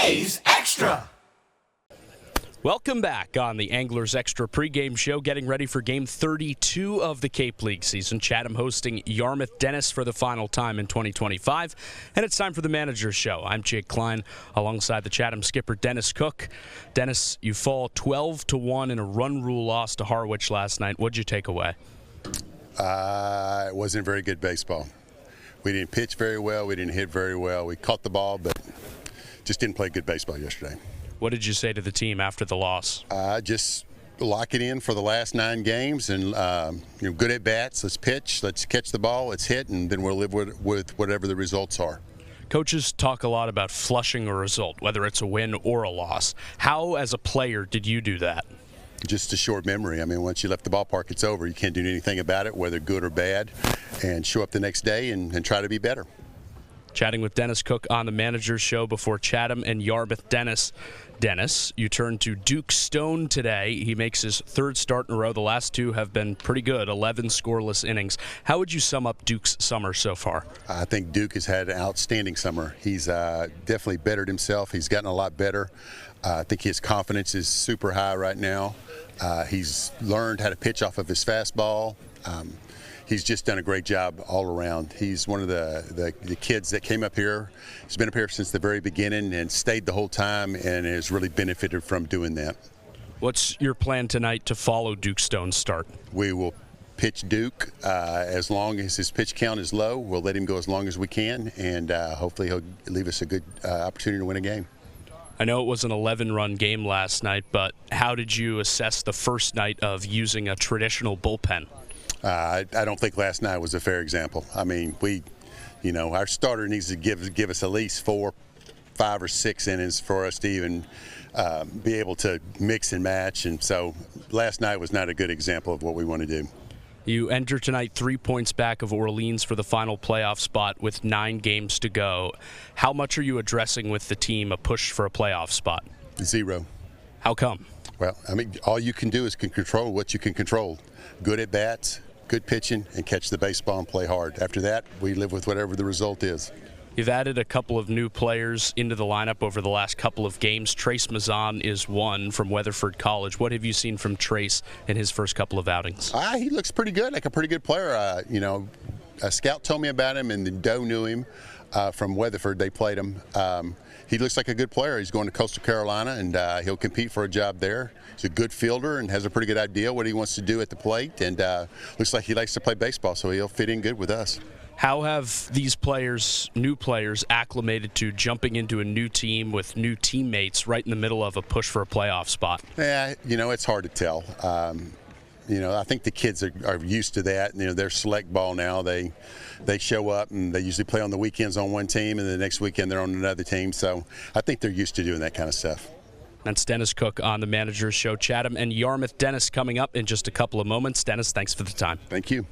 A's Extra. Welcome back on the Anglers Extra pregame show, getting ready for Game 32 of the Cape League season. Chatham hosting Yarmouth Dennis for the final time in 2025, and it's time for the Manager's Show. I'm Jake Klein, alongside the Chatham skipper Dennis Cook. Dennis, you fall 12-1 in a run rule loss to Harwich last night. What'd you take away? It wasn't very good baseball. We didn't pitch very well. We didn't hit very well. We caught the ball, but just didn't play good baseball yesterday. What did you say to the team after the loss? Just lock it in for the last 9 games and good at bats. Let's pitch, let's catch the ball, let's hit, and then we'll live with whatever the results are. Coaches talk a lot about flushing a result, whether it's a win or a loss. How, as a player, did you do that? Just a short memory. I mean, once you left the ballpark, it's over. You can't do anything about it, whether good or bad, and show up the next day and try to be better. Chatting with Dennis Cook on the Manager's Show before Chatham and Yarmouth Dennis. Dennis, you turn to Duke Stone today. He makes his 3rd start in a row. The last 2 have been pretty good, 11 scoreless innings. How would you sum up Duke's summer so far? I think Duke has had an outstanding summer. He's definitely bettered himself. He's gotten a lot better. I think his confidence is super high right now. He's learned how to pitch off of his fastball. He's just done a great job all around. He's one of the kids that came up here. He's been up here since the very beginning and stayed the whole time and has really benefited from doing that. What's your plan tonight to follow Duke Stone's start? We will pitch Duke as long as his pitch count is low. We'll let him go as long as we can, and hopefully he'll leave us a good opportunity to win a game. I know it was an 11-run game last night, but how did you assess the first night of using a traditional bullpen? I don't think last night was a fair example. I mean, our starter needs to give us at least 4, 5, or 6 innings for us to even be able to mix and match. And so last night was not a good example of what we want to do. You enter tonight 3 points back of Orleans for the final playoff spot with 9 games to go. How much are you addressing with the team a push for a playoff spot? 0. How come? Well, I mean, all you can do is control what you can control. Good at bats, good pitching, and catch the baseball and play hard. After that, we live with whatever the result is. You've added a couple of new players into the lineup over the last couple of games. Trace Mazan is one from Weatherford College. What have you seen from Trace in his first couple of outings? He looks pretty good, like a pretty good player. A scout told me about him, and then Doe knew him from Weatherford. They played him. He looks like a good player. He's going to Coastal Carolina, and he'll compete for a job there. He's a good fielder and has a pretty good idea what he wants to do at the plate, and looks like he likes to play baseball, so he'll fit in good with us. How have these players, new players, acclimated to jumping into a new team with new teammates right in the middle of a push for a playoff spot? Yeah, it's hard to tell. I think the kids are used to that. They're select ball now. They show up and they usually play on the weekends on one team, and the next weekend they're on another team. So I think they're used to doing that kind of stuff. That's Dennis Cook on the Manager's Show. Chatham and Yarmouth Dennis coming up in just a couple of moments. Dennis, thanks for the time. Thank you.